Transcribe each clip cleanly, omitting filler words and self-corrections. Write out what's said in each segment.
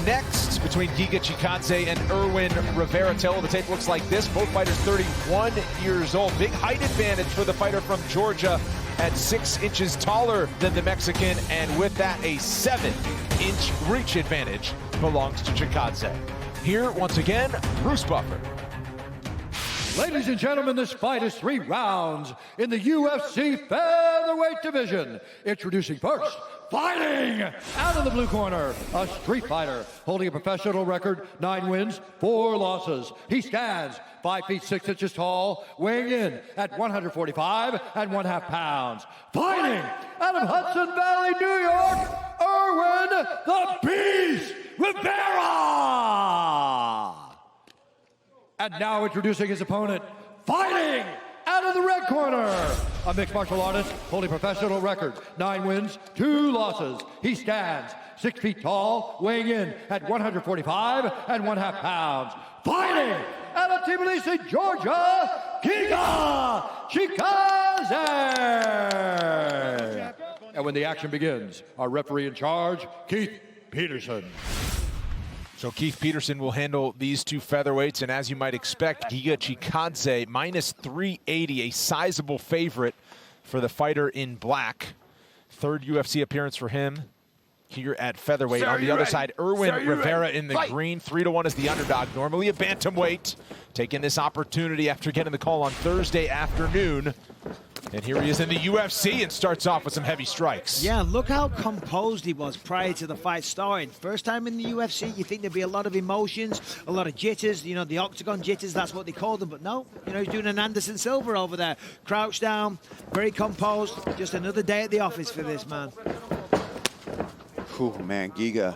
next between Giga Chikadze and Irwih Rivera. Tail of the tape looks like this. Both fighters 31 years old. Big height advantage for the fighter from Georgia at 6 inches taller than the Mexican, and with that, a 7-inch reach advantage belongs to Chikadze. Here, once again, Bruce Buffer. Ladies and gentlemen, this fight is 3 rounds in the UFC featherweight division. Introducing first, fighting out of the blue corner, a street fighter holding a professional record, 9 wins, 4 losses. He stands 5 feet 6 inches tall, weighing in at 145 1/2 pounds. Fighting out of Hudson Valley, New York, Irwih the Beast Rivera. And now introducing his opponent, fighting out of the red corner, a mixed martial artist holding professional record, 9 wins, 2 losses. He stands 6 feet tall, weighing in at 145 1/2 pounds. Fighting out of Tbilisi, Georgia, Giga Chikadze. And when the action begins, our referee in charge, Keith Peterson. So Keith Peterson will handle these 2 featherweights, and as you might expect, Giga Chikadze minus 380, a sizable favorite for the fighter in black. 3rd UFC appearance for him here at featherweight. On the other side, Irwih Rivera in the green, 3-1 is the underdog. Normally a bantamweight, taking this opportunity after getting the call on Thursday afternoon. And here he is in the UFC and starts off with some heavy strikes. Yeah, look how composed he was prior to the fight starting. First time in the UFC, you think there'd be a lot of emotions, a lot of jitters, you know, the octagon jitters, that's what they call them. But no, you know, he's doing an Anderson Silva over there. Crouched down, very composed. Just another day at the office for this man. Whew, man, Giga,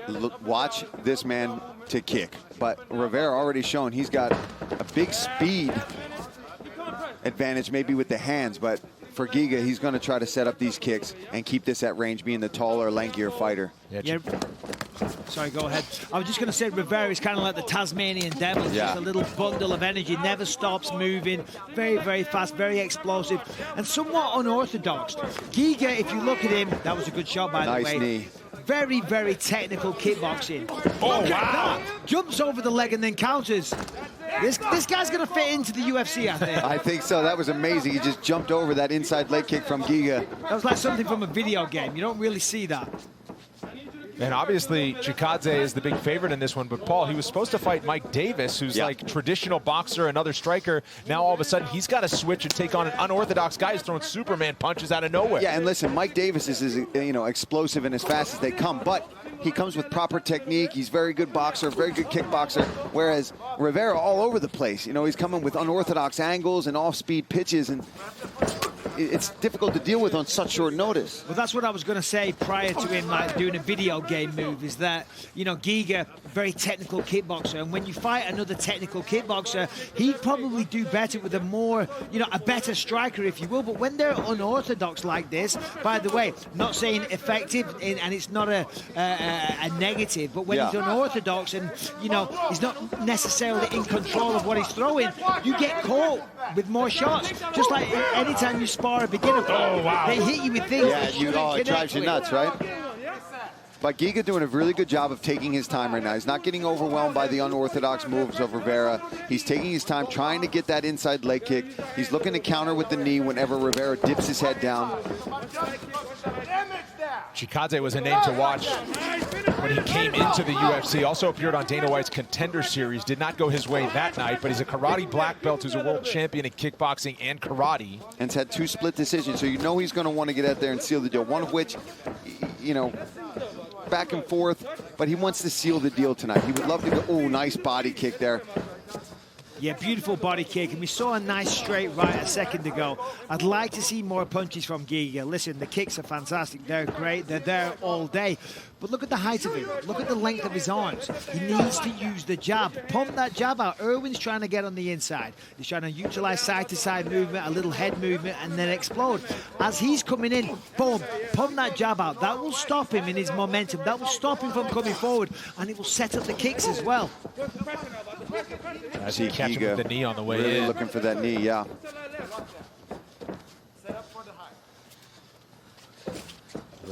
look, watch this man to kick. But Rivera already shown he's got a big speed advantage maybe with the hands, but for Giga, he's going to try to set up these kicks and keep this at range, being the taller, lankier fighter. Yeah. Sorry, go ahead. I was just going to say Rivera is kind of like the Tasmanian devil. Yeah. Just a little bundle of energy, never stops moving, very, very fast, very explosive, and somewhat unorthodox. Giga, if you look at him, that was a good shot, by the way. Nice knee. Very, very technical kickboxing. Oh, wow. Jumps over the leg and then counters. This guy's going to fit into the UFC, I think. I think so. That was amazing. He just jumped over that inside leg kick from Giga. That was like something from a video game. You don't really see that. And obviously, Chikadze is the big favorite in this one. But, Paul, he was supposed to fight Mike Davis, who's like traditional boxer, another striker. Now, all of a sudden, he's got to switch and take on an unorthodox guy who's throwing Superman punches out of nowhere. Yeah, and listen, Mike Davis is you know, explosive and as fast as they come. But he comes with proper technique. He's a very good boxer, very good kickboxer. Whereas Rivera, all over the place. You know, he's coming with unorthodox angles and off-speed pitches. And it's difficult to deal with on such short notice. Well, that's what I was going to say prior to him like doing a video game move, is that, you know, Giga, very technical kickboxer, and when you fight another technical kickboxer, he'd probably do better with a more, you know, a better striker, if you will. But when they're unorthodox like this, by the way, not saying effective, and it's not a negative, but when he's unorthodox and, you know, he's not necessarily in control of what he's throwing, you get caught with more shots. Just like anytime you spar a beginner, they hit you with things. Yeah, it drives you nuts, right? But Giga doing a really good job of taking his time right now. He's not getting overwhelmed by the unorthodox moves of Rivera. He's taking his time, trying to get that inside leg kick. He's looking to counter with the knee whenever Rivera dips his head down. Chikadze was a name to watch when he came into the UFC. Also appeared on Dana White's Contender Series. Did not go his way that night, but he's a karate black belt who's a world champion in kickboxing and karate. And he's had 2 split decisions, so you know he's going to want to get out there and seal the deal. One of which, you know, back and forth, but he wants to seal the deal tonight. He would love to go, oh, nice body kick there. Yeah, beautiful body kick, and we saw a nice straight right a second ago. I'd like to see more punches from Giga. Listen, the kicks are fantastic. They're great. They're there all day. But look at the height of him. Look at the length of his arms. He needs to use the jab. Pump that jab out. Irwin's trying to get on the inside. He's trying to utilize side-to-side movement, a little head movement, and then explode. As he's coming in, boom, pump that jab out. That will stop him in his momentum. That will stop him from coming forward, and it will set up the kicks as well. I see catch him with the knee on the way in. Really looking for that knee, yeah.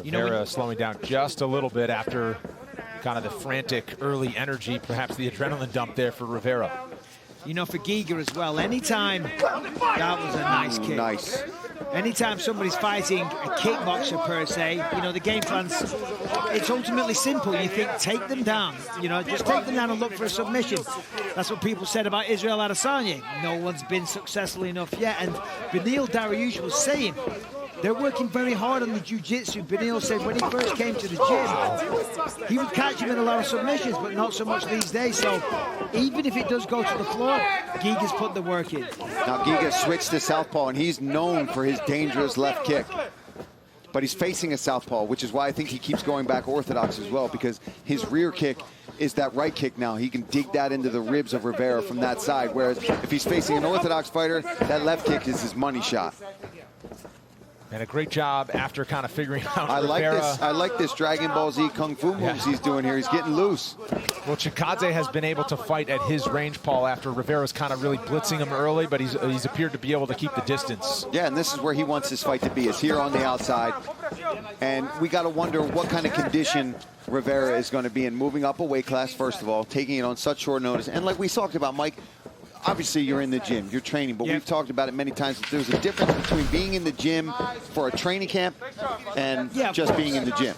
Rivera slowing down just a little bit after kind of the frantic early energy, perhaps the adrenaline dump there for Rivera. You know, for Giga as well, anytime, that was a nice kick. Nice. Anytime somebody's fighting a kickboxer per se, you know, the game plan's, it's ultimately simple. You think, take them down. You know, just take them down and look for a submission. That's what people said about Israel Adesanya. No one's been successful enough yet. And Beneil Dariush was saying, they're working very hard on the jiu-jitsu. Beneil said when he first came to the gym, he would catch him in a lot of submissions, but not so much these days. So even if it does go to the floor, Giga's put the work in. Now Giga switched to southpaw, and he's known for his dangerous left kick. But he's facing a southpaw, which is why I think he keeps going back orthodox as well, because his rear kick is that right kick now. He can dig that into the ribs of Rivera from that side, whereas if he's facing an orthodox fighter, that left kick is his money shot. And a great job after kind of figuring out Rivera. I like this Dragon Ball Z Kung Fu moves he's doing here. He's getting loose. Well, Chikadze has been able to fight at his range, Paul, after Rivera's kind of really blitzing him early, but he's appeared to be able to keep the distance. Yeah, and this is where he wants his fight to be, is here on the outside. And we got to wonder what kind of condition Rivera is going to be in, moving up a weight class, first of all, taking it on such short notice. And like we talked about, Mike, obviously you're in the gym, you're training, but we've talked about it many times. There's a difference between being in the gym for a training camp and just being in the gym.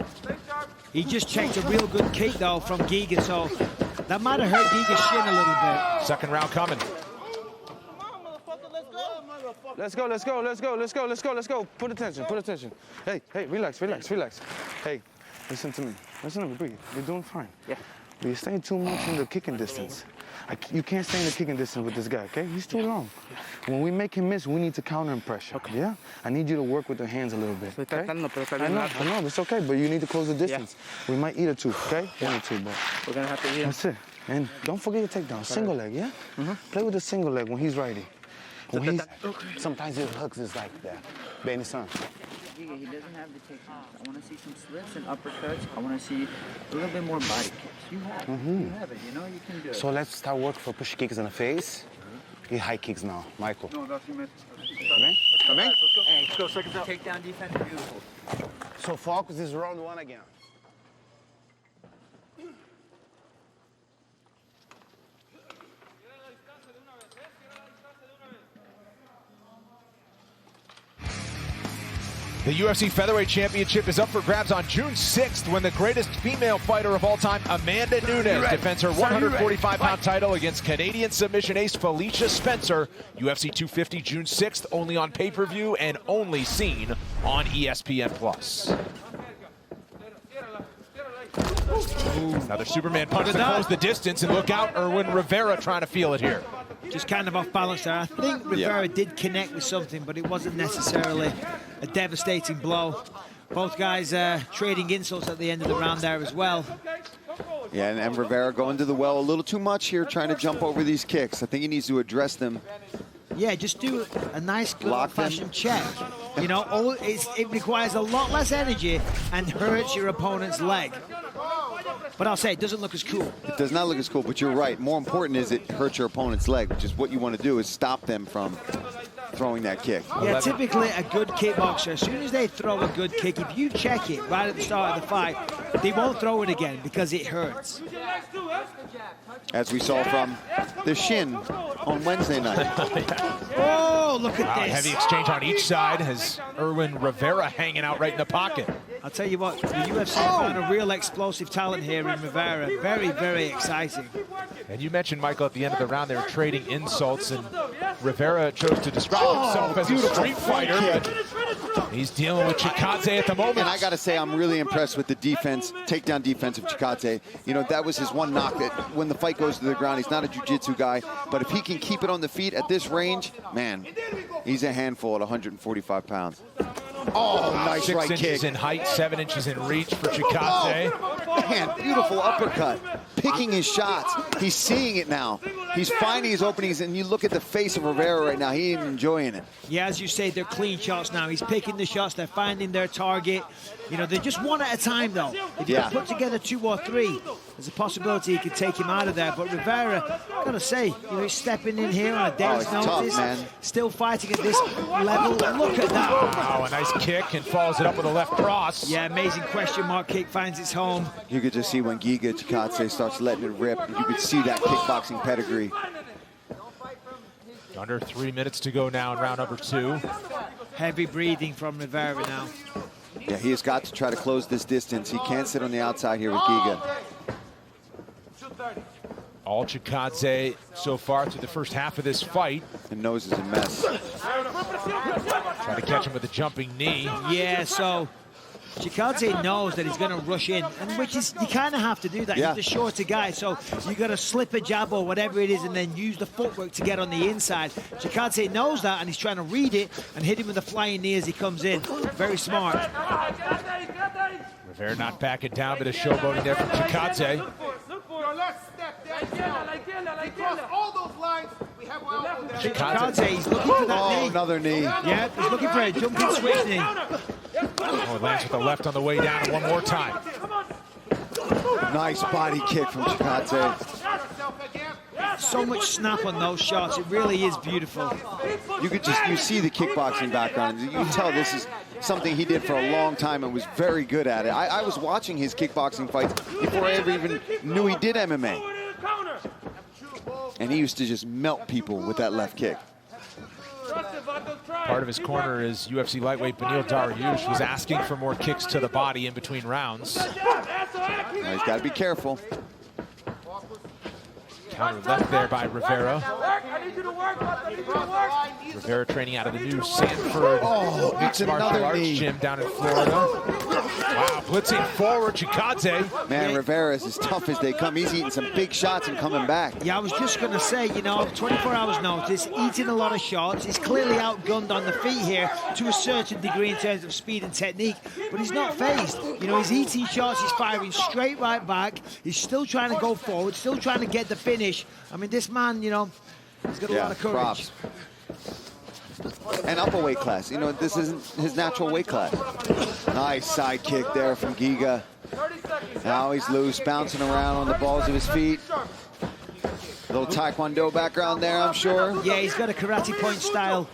He just checked a real good kick, though, from Giga, so that might have hurt Giga's shin a little bit. Second round coming. Let's go, let's go, let's go, let's go, let's go, let's go. Put attention, put attention. Hey, relax, relax, relax. Hey, listen to me. Listen to me, breathe. You're doing fine. Yeah. But you're staying too much in the kicking distance. You can't stay in the kicking distance with this guy, okay? He's too long. When we make him miss, we need to counter him pressure, yeah? I need you to work with the hands a little bit, okay? I know, it's okay, but you need to close the distance. We might eat a two, okay? One or two, but we're gonna have to eat him. That's it. And don't forget your takedown. Single leg, yeah? Play with the single leg when he's ready. Sometimes his hooks is like that. Benny son. He doesn't have the takedowns. I want to see some slips and uppercuts. I want to see a little bit more body kicks. You have it. You have it. You know you can do it. So let's start working for push kicks in the face. Get high kicks now, Michael. No, that's you, Come in. Come in. Hey, let's go. Second down. Takedown defense, beautiful. So focus is round one again. The UFC Featherweight Championship is up for grabs on June 6th when the greatest female fighter of all time, Amanda Nunes, defends her 145-pound title against Canadian submission ace Felicia Spencer. UFC 250 June 6th, only on pay-per-view and only seen on ESPN+. Another Superman punch to close the distance, and look out, Irwin Rivera trying to feel it here. Just kind of off balance there. I think Rivera did connect with something, but it wasn't necessarily a devastating blow. Both guys trading insults at the end of the round there as well. Yeah, and Rivera going to the well a little too much here, trying to jump over these kicks. I think he needs to address them. Yeah, just do a nice, good old-fashioned check. You know, it requires a lot less energy and hurts your opponent's leg. But I'll say it doesn't look as cool. It does not look as cool, but you're right. More important is it hurts your opponent's leg, which is what you want to do, is stop them from throwing that kick. Yeah, typically a good kickboxer, as soon as they throw a good kick, if you check it right at the start of the fight, they won't throw it again because it hurts. As we saw from the shin on Wednesday night. Oh, look at this. Heavy exchange on each side has Irwin Rivera hanging out right in the pocket. I'll tell you what, the UFC found a real explosive talent here in Rivera. Very, very exciting. And you mentioned, Michael, at the end of the round, they were trading insults, and Rivera chose to describe himself as a street fighter, but he's dealing with Chikadze at the moment. And I got to say, I'm really impressed with the defense, takedown defense of Chikadze. You know, that was his one knock, that when the fight goes to the ground, he's not a jiu-jitsu guy, but if he can keep it on the feet at this range, man, he's a handful at 145 pounds. Oh, nice 6 right inches kick. in height, 7 inches in reach for Chikadze. Oh, man, beautiful uppercut. Picking his shots. He's seeing it now. He's finding his openings, and you look at the face of Rivera right now. He ain't enjoying it. Yeah, as you say, they're clean shots now. He's picking the shots. They're finding their target. You know, they're just one at a time, though. If you can put together 2 or 3, there's a possibility he could take him out of there. But Rivera, gotta say, you know, he's stepping in here on a day's notice, tough, still fighting at this level. Look at that. Wow, a nice kick, and follows it up with a left cross. Yeah, amazing question mark kick finds its home. You could just see when Giga Chikadze starts letting it rip, you could see that kickboxing pedigree. Under 3 minutes to go now in round number 2. Heavy breathing from Rivera now. Yeah, he has got to try to close this distance. He can't sit on the outside here with Giga. All Chikadze so far through the first half of this fight. The nose is a mess. Try to catch him with a jumping knee. Yeah, so Chikadze knows that he's going to rush in, and which is, you kind of have to do that. Yeah. He's the shorter guy, so you got to slip a jab or whatever it is and then use the footwork to get on the inside. Chikadze knows that, and he's trying to read it and hit him with a flying knee as he comes in. Very smart. Rivera not backing down, but a showboating there from Chikadze. Chikadze, he's looking for that knee. Another knee. Yeah, he's looking for a jumping switch knee. Oh, lands with the left on the way down, and one more time. Nice body kick from Chikadze. So much snap on those shots. It really is beautiful. You see the kickboxing background. You can tell this is something he did for a long time and was very good at it. I was watching his kickboxing fights before I ever even knew he did MMA. And he used to just melt people with that left kick. Part of his corner is UFC lightweight Beneil Dariush, who's asking for more kicks to the body in between rounds. Now he's got to be careful. Counter left there by Rivera. Rivera training out of the new Sanford mixed martial arts gym down in Florida. Wow, blitzing forward, Chikadze. Man, Rivera is as tough as they come. He's eating some big shots and coming back. Yeah, I was just going to say, you know, 24 hours notice, eating a lot of shots. He's clearly outgunned on the feet here to a certain degree in terms of speed and technique, but he's not phased. You know, he's eating shots, he's firing straight right back. He's still trying to go forward, still trying to get the finish. I mean, this man, you know, he's got a lot of courage. Props. And up a weight class. You know, this isn't his natural weight class. Nice side kick there from Giga. Now he's loose, bouncing around on the balls of his feet. A little Taekwondo background there, I'm sure. Yeah, he's got a karate point style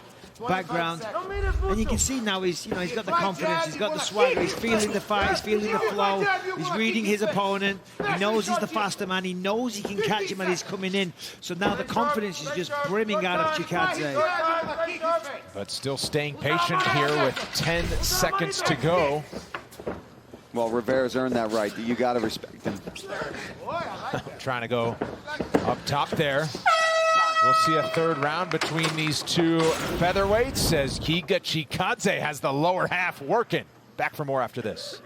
background. And you can see now he's got the confidence, he's got the swagger, he's feeling the fight, he's feeling the flow, he's reading his opponent, he knows he's the faster man, he knows he can catch him and he's coming in. So now the confidence is just brimming out of Chikadze. But still staying patient here with 10 seconds to go. Well, Rivera's earned that right. You got to respect him. Trying to go up top there. We'll see a third round between these two featherweights as Giga Chikadze has the lower half working. Back for more after this.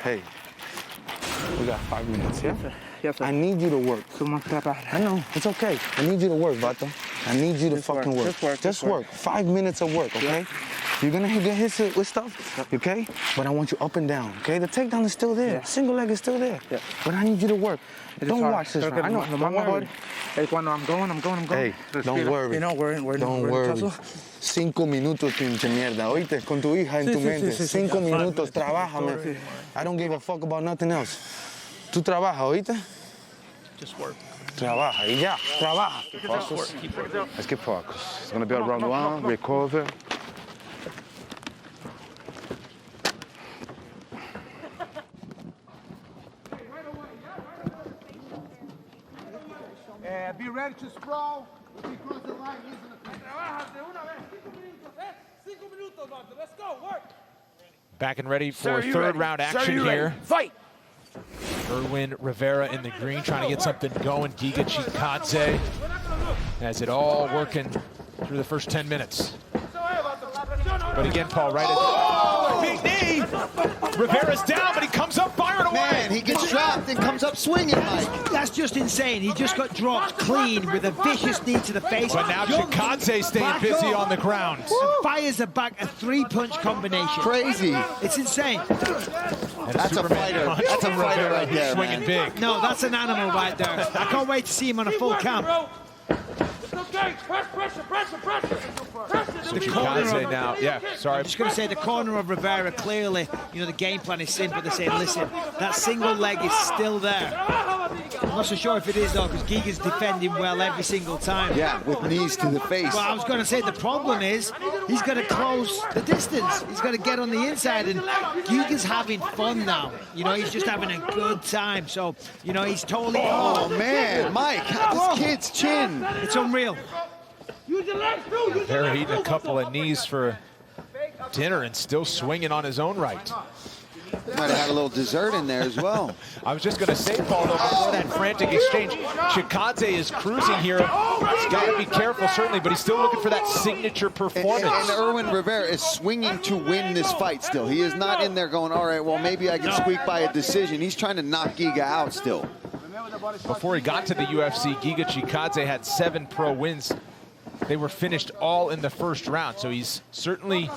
Hey, we got 5 minutes, yeah? I need you to work. I know, it's okay. I need you to work, Vato. I need you to fucking work. Just work. 5 minutes of work, okay? You're gonna get hit with stuff, okay? But I want you up and down, okay? The takedown is still there. Single leg is still there. But I need you to work. Don't watch this round. I know, don't worry. Hey, cuando I'm going. Hey, don't worry. You know, Don't worry. 5 minutos, pinche mierda. Oíste, con tu hija en tu mente. 5 minutos, trabájame. I don't give a fuck about nothing else. Tú trabaja, ¿oíste? Just work. Trabaja, y ya, trabaja. Focus. Keep working. Let's get focused. It's gonna be around one, recover. Be ready to sprawl. If he crosses the line, he's in the corner. Let's go, work. Back and ready for third round action here. Fight. Irwih Rivera in the green, trying to get something going. Giga Chikadze has it all working through the first 10 minutes. But again, Paul, right at big knee. Rivera's down, but he comes up firing away. Man, he gets dropped and comes up swinging, Mike. That's just insane. He just got dropped clean with a vicious knee to the face. But now Chikadze staying busy on the ground. Fires a back a 3-punch combination. Crazy. It's insane. That's a fighter. That's a fighter right there, swinging man. big. No, that's an animal right there. I can't wait to see him on a full cam. So Chikadze now, yeah, sorry. I'm just going to say the corner of Rivera, clearly, you know, the game plan is simple. They're saying, listen, that single leg is still there. I'm not so sure if it is, though, because Giga's defending well every single time. Yeah, with knees to the face. Well, I was going to say the problem is he's got to close the distance. He's got to get on the inside, and Giga's having fun now. You know, he's just having a good time. So, you know, he's totally... Oh, man, Mike, this kid's chin. It's unreal. Rivera eating a couple of knees for dinner and still swinging on his own right. Might have had a little dessert in there as well. I was just going to say, Paul, though, before that frantic exchange, Chikadze is cruising here. He's got to be careful, certainly, but he's still looking for that signature performance. And Irwih Rivera is swinging to win this fight still. He is not in there going, all right, well, maybe I can squeak by a decision. He's trying to knock Giga out still. Before he got to the UFC, Giga Chikadze had 7 pro wins. They were finished all in the first round, so he's certainly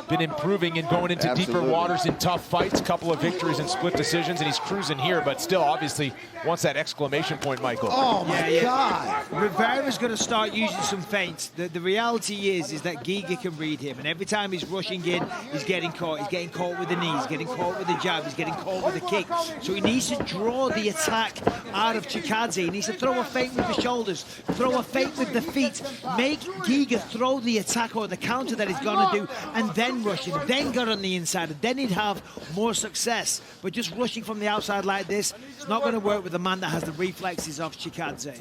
been improving and going into deeper waters in tough fights. Couple of victories and split decisions, and he's cruising here, but still obviously wants that exclamation point, Michael. Oh my God. Rivera's going to start using some feints. The reality is that Giga can read him, and every time he's rushing in, he's getting caught. He's getting caught with the knees, he's getting caught with the jab, he's getting caught with the kick. So he needs to draw the attack out of Chikadze. He needs to throw a feint with the shoulders, throw a feint with the feet, make Giga throw the attack or the counter that he's going to do, and then rush him, then get on the inside, and then he'd have more success. But just rushing from the outside like this, it's not going to work with a man that has the reflexes of Chikadze.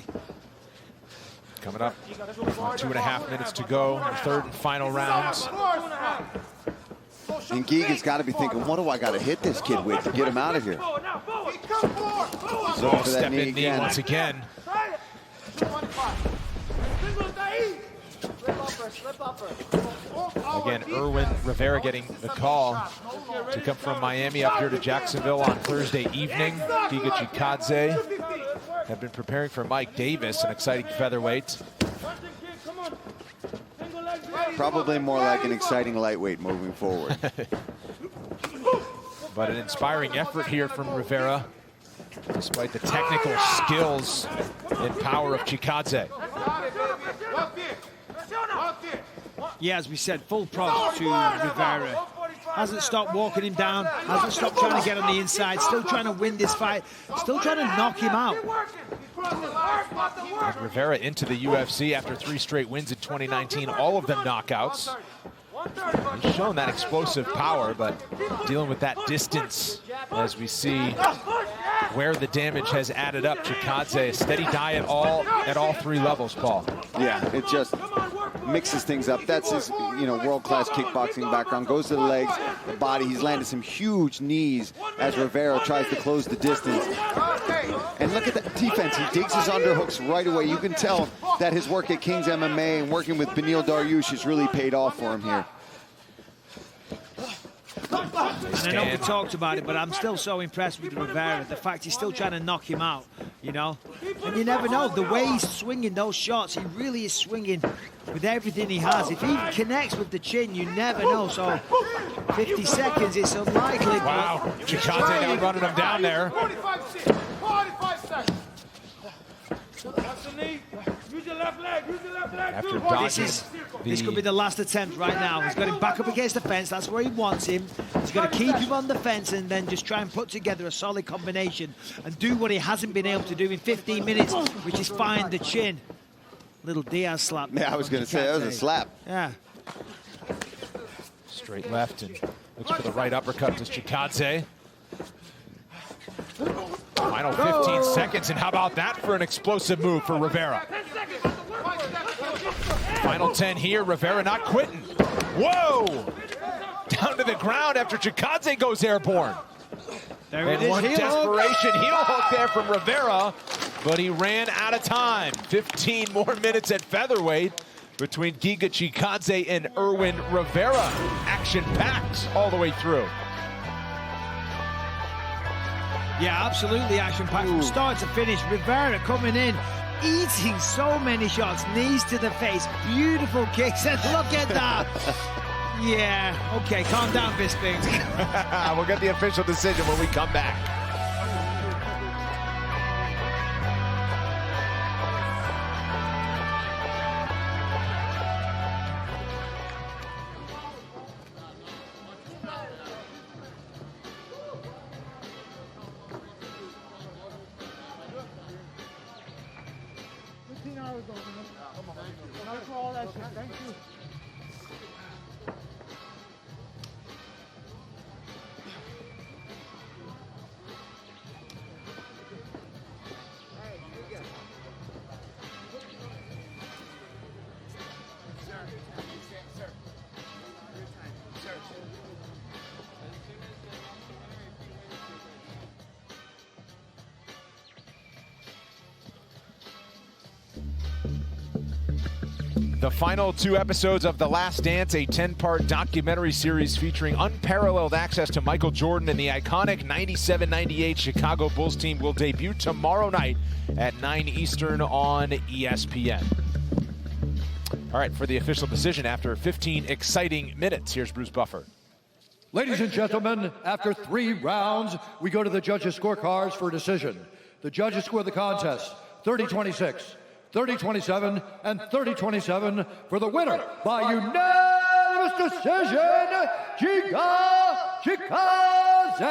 Coming up, 2.5 minutes to go, the third and final round. And Giga's got to be thinking, what do I got to hit this kid with to get him out of here? So step in knee once again. Again, Irwih Rivera getting the call to come from Miami up here to Jacksonville on Thursday evening. Giga Chikadze have been preparing for Mike Davis, an exciting featherweight. Probably more like an exciting lightweight moving forward. But an inspiring effort here from Rivera, despite the technical skills and power of Chikadze. Yeah, as we said, full props to Rivera. Hasn't stopped walking him down, hasn't stopped trying to get on the inside, still trying to win this fight, still trying to knock him out. And Rivera into the UFC after 3 straight wins in 2019, all of them knockouts. He's shown that explosive power, but dealing with that distance as we see where the damage has added up. Chikadze, a steady diet at all 3 levels, Paul. Yeah, it just mixes things up. That's his, you know, world-class kickboxing background. Goes to the legs, the body. He's landed some huge knees as Rivera tries to close the distance. And look at that defense. He digs his underhooks right away. You can tell that his work at King's MMA and working with Beneil Dariush has really paid off for him here. And I know we talked about it, but I'm still so impressed with Rivera. The fact he's still trying to knock him out, you know? And you never know, the way he's swinging those shots, he really is swinging with everything he has. If he connects with the chin, you never know. So 50 seconds, it's unlikely. Wow, Chikadze now running him down there. 45 seconds. After dodging this could be the last attempt right now. He's got him back up against the fence. That's where he wants him. He's got to keep him on the fence and then just try and put together a solid combination and do what he hasn't been able to do in 15 minutes, which is find the chin. Little Diaz slap. Yeah, I was going to say, that was a slap. Yeah. Straight left and looks for the right uppercut to Chikadze. Final 15 seconds, and how about that for an explosive move for Rivera? Final 10 here, Rivera not quitting. Whoa! Down to the ground after Chikadze goes airborne. There it And is. one desperation heel hook there from Rivera, but he ran out of time. 15 more minutes at featherweight between Giga Chikadze and Irwih Rivera. Action-packed all the way through. Yeah, absolutely action-packed from start to finish. Rivera coming in, eating so many shots, knees to the face, beautiful kicks, and look at that. Yeah, okay, calm down, Bisping. We'll get the official decision when we come back. The final 2 episodes of The Last Dance, a 10-part documentary series featuring unparalleled access to Michael Jordan and the iconic 97-98 Chicago Bulls team, will debut tomorrow night at 9 Eastern on ESPN. All right, for the official decision after 15 exciting minutes, here's Bruce Buffer. Ladies and gentlemen, after 3 rounds, we go to the judges' scorecards for a decision. The judges score the contest 30-26. 30-27 and 30-27 for the winner by unanimous decision, Giga Chikadze.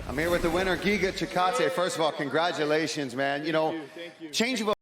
I'm here with the winner, Giga Chikadze. First of all, congratulations, man. You know, change of